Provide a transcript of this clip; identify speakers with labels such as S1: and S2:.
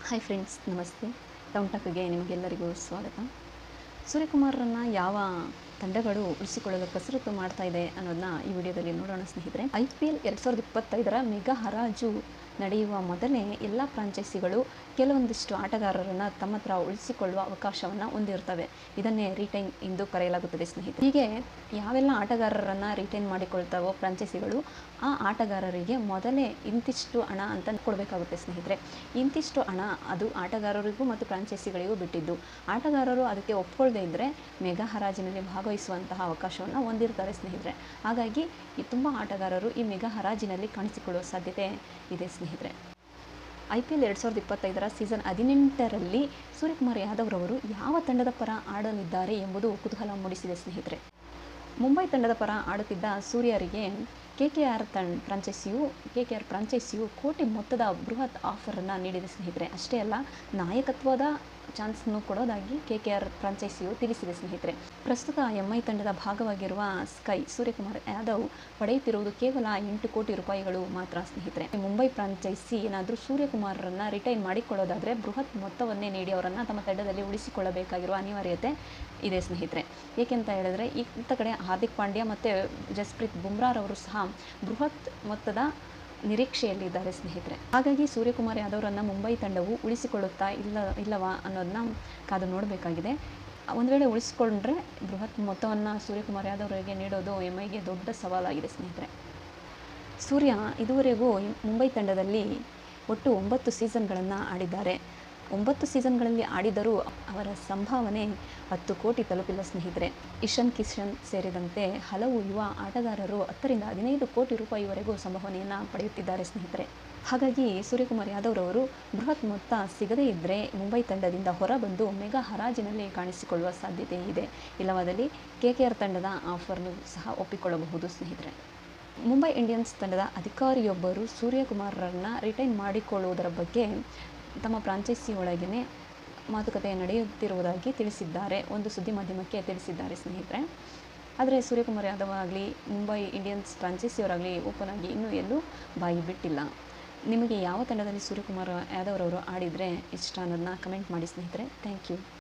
S1: Hi friends, ನಮಸ್ತೆ. ಟೌನ್ಟಕ್ಗೆ ನಿಮಗೆಲ್ಲರಿಗೂ ಸ್ವಾಗತ. ಸೂರ್ಯಕುಮಾರರನ್ನು ಯಾವ ತಂಡಗಳು ಉಳಿಸಿಕೊಳ್ಳಲು ಕಸರತ್ತು ಮಾಡ್ತಾ ಇದೆ ಅನ್ನೋದನ್ನ ಈ ವಿಡಿಯೋದಲ್ಲಿ ನೋಡೋಣ ಸ್ನೇಹಿತರೆ. IPL 2025 ಮೆಗಾ ಹರಾಜು ನಡೆಯುವ ಮೊದಲೇ ಎಲ್ಲ ಫ್ರಾಂಚೈಸಿಗಳು ಕೆಲವೊಂದಿಷ್ಟು ಆಟಗಾರರನ್ನು ತಮ್ಮ ಹತ್ರ ಉಳಿಸಿಕೊಳ್ಳುವ ಅವಕಾಶವನ್ನು ಹೊಂದಿರ್ತವೆ. ಇದನ್ನೇ ರಿಟೈನ್ ಎಂದು ಕರೆಯಲಾಗುತ್ತದೆ ಸ್ನೇಹಿತರೆ. ಹೀಗೆ ಯಾವೆಲ್ಲ ಆಟಗಾರರನ್ನು ರಿಟೈನ್ ಮಾಡಿಕೊಳ್ತಾವೋ ಫ್ರಾಂಚೈಸಿಗಳು, ಆ ಆಟಗಾರರಿಗೆ ಮೊದಲೇ ಇಂತಿಷ್ಟು ಹಣ ಅಂತ ಕೊಡಬೇಕಾಗುತ್ತೆ ಸ್ನೇಹಿತರೆ. ಇಂತಿಷ್ಟು ಹಣ ಅದು ಆಟಗಾರರಿಗೂ ಮತ್ತು ಫ್ರಾಂಚೈಸಿಗಳಿಗೂ ಬಿಟ್ಟಿದ್ದು. ಆಟಗಾರರು ಅದಕ್ಕೆ ಒಪ್ಕೊಳ್ಳದೇ ಇದ್ದರೆ ಮೆಗಾ ಹರಾಜಿನಲ್ಲಿ ಭಾಗವಹಿಸುವಂತಹ ಅವಕಾಶವನ್ನು ಹೊಂದಿರ್ತಾರೆ ಸ್ನೇಹಿತರೆ. ಹಾಗಾಗಿ ತುಂಬ ಆಟಗಾರರು ಈ ಮೆಗಾ ಹರಾಜಿನಲ್ಲಿ ಕಾಣಿಸಿಕೊಳ್ಳುವ ಸಾಧ್ಯತೆ ಇದೆ ಸ್ನೇಹಿತರೆ. IPL 2025 ಸೀಸನ್ 18ರಲ್ಲಿ ಸೂರ್ಯಕುಮಾರ್ ಯಾದವ್ ರವರು ಯಾವ ತಂಡದ ಪರ ಆಡಲಿದ್ದಾರೆ ಎಂಬುದು ಕುತೂಹಲ ಮೂಡಿಸಿದೆ ಸ್ನೇಹಿತರೆ. ಮುಂಬೈ ತಂಡದ ಪರ ಆಡುತ್ತಿದ್ದ ಸೂರ್ಯರಿಗೆ KKR ಫ್ರಾಂಚೈಸಿಯು ಕೋಟಿ ಮೊತ್ತದ ಬೃಹತ್ ಆಫರನ್ನು ನೀಡಿದೆ ಸ್ನೇಹಿತರೆ. ಅಷ್ಟೇ ಅಲ್ಲ, ನಾಯಕತ್ವದ ಚಾನ್ಸನ್ನು ಕೊಡೋದಾಗಿ KKR ಫ್ರಾಂಚೈಸಿಯು ತಿಳಿಸಿದೆ ಸ್ನೇಹಿತರೆ. ಪ್ರಸ್ತುತ MI ತಂಡದ ಭಾಗವಾಗಿರುವ ಸ್ಕೈ ಸೂರ್ಯಕುಮಾರ್ ಯಾದವ್ ಪಡೆಯುತ್ತಿರುವುದು ಕೇವಲ 8 ಕೋಟಿ ರೂಪಾಯಿಗಳು ಮಾತ್ರ ಸ್ನೇಹಿತರೆ. ಮುಂಬೈ ಫ್ರಾಂಚೈಸಿ ಏನಾದರೂ ಸೂರ್ಯಕುಮಾರರನ್ನು ರಿಟೈನ್ ಮಾಡಿಕೊಳ್ಳೋದಾದರೆ ಬೃಹತ್ ಮೊತ್ತವನ್ನೇ ನೀಡಿ ಅವರನ್ನು ತಮ್ಮ ತಂಡದಲ್ಲಿ ಉಳಿಸಿಕೊಳ್ಳಬೇಕಾಗಿರುವ ಅನಿವಾರ್ಯತೆ ಇದೆ ಸ್ನೇಹಿತರೆ. ಏಕೆಂತ ಹೇಳಿದ್ರೆ, ಇಂಥ ಕಡೆ ಹಾರ್ದಿಕ್ ಪಾಂಡ್ಯ ಮತ್ತು ಜಸ್ಪ್ರೀತ್ ಬುಮ್ರಾರವರು ಸಹ ಬೃಹತ್ ಮೊತ್ತದ ನಿರೀಕ್ಷೆಯಲ್ಲಿದ್ದಾರೆ ಸ್ನೇಹಿತರೆ. ಹಾಗಾಗಿ ಸೂರ್ಯಕುಮಾರ್ ಯಾದವ್ರನ್ನು ಮುಂಬೈ ತಂಡವು ಉಳಿಸಿಕೊಳ್ಳುತ್ತಾ ಇಲ್ಲವಾ ಅನ್ನೋದನ್ನ ಕಾದು ನೋಡಬೇಕಾಗಿದೆ. ಒಂದು ವೇಳೆ ಉಳಿಸಿಕೊಂಡ್ರೆ ಬೃಹತ್ ಮೊತ್ತವನ್ನು ಸೂರ್ಯಕುಮಾರ್ ಯಾದವ್ರಿಗೆ ನೀಡೋದು MIಗೆ ದೊಡ್ಡ ಸವಾಲಾಗಿದೆ ಸ್ನೇಹಿತರೆ. ಸೂರ್ಯ ಇದುವರೆಗೂ ಮುಂಬೈ ತಂಡದಲ್ಲಿ ಒಟ್ಟು 9 ಸೀಸನ್ಗಳನ್ನು ಆಡಿದ್ದಾರೆ. 9 ಸೀಸನ್ಗಳಲ್ಲಿ ಆಡಿದರೂ ಅವರ ಸಂಭಾವನೆ 10 ಕೋಟಿ ತಲುಪಿಲ್ಲ ಸ್ನೇಹಿತರೆ. ಇಶಾನ್ ಕಿಶನ್ ಸೇರಿದಂತೆ ಹಲವು ಯುವ ಆಟಗಾರರು 10 ರಿಂದ 15 ಕೋಟಿ ರೂಪಾಯಿವರೆಗೂ ಸಂಭಾವನೆಯನ್ನು ಪಡೆಯುತ್ತಿದ್ದಾರೆ ಸ್ನೇಹಿತರೆ. ಹಾಗಾಗಿ ಸೂರ್ಯಕುಮಾರ್ ಯಾದವ್ ರವರು ಬೃಹತ್ ಮೊತ್ತ ಸಿಗದೇ ಇದ್ದರೆ ಮುಂಬೈ ತಂಡದಿಂದ ಹೊರಬಂದು ಮೆಗಾ ಹರಾಜಿನಲ್ಲಿ ಕಾಣಿಸಿಕೊಳ್ಳುವ ಸಾಧ್ಯತೆ ಇದೆ. ಇಲ್ಲವಾದಲ್ಲಿ KKR ತಂಡದ ಆಫರ್ನು ಸಹ ಒಪ್ಪಿಕೊಳ್ಳಬಹುದು ಸ್ನೇಹಿತರೆ. ಮುಂಬೈ ಇಂಡಿಯನ್ಸ್ ತಂಡದ ಅಧಿಕಾರಿಯೊಬ್ಬರು ಸೂರ್ಯಕುಮಾರರನ್ನು ರಿಟೈನ್ ಮಾಡಿಕೊಳ್ಳುವುದರ ಬಗ್ಗೆ ತಮ್ಮ ಫ್ರಾಂಚೈಸಿ ಒಳಗೇ ಮಾತುಕತೆ ನಡೆಯುತ್ತಿರುವುದಾಗಿ ತಿಳಿಸಿದ್ದಾರೆ. ಒಂದು ಸುದ್ದಿ ಮಾಧ್ಯಮಕ್ಕೆ ತಿಳಿಸಿದ್ದಾರೆ ಸ್ನೇಹಿತರೆ. ಆದರೆ ಸೂರ್ಯಕುಮಾರ್ ಯಾದವ್ ಆಗಲಿ ಮುಂಬೈ ಇಂಡಿಯನ್ಸ್ ಫ್ರಾಂಚೈಸಿಯವರಾಗಲಿ ಓಪನ್ ಆಗಿ ಇನ್ನೂ ಎಲ್ಲೂ ಬಾಯಿ ಬಿಟ್ಟಿಲ್ಲ. ನಿಮಗೆ ಯಾವ ತಂಡದಲ್ಲಿ ಸೂರ್ಯಕುಮಾರ್ ಯಾದವ್ ರವರು ಆಡಿದರೆ ಇಷ್ಟ ಅನ್ನೋದನ್ನ ಕಮೆಂಟ್ ಮಾಡಿ ಸ್ನೇಹಿತರೆ. Thank you.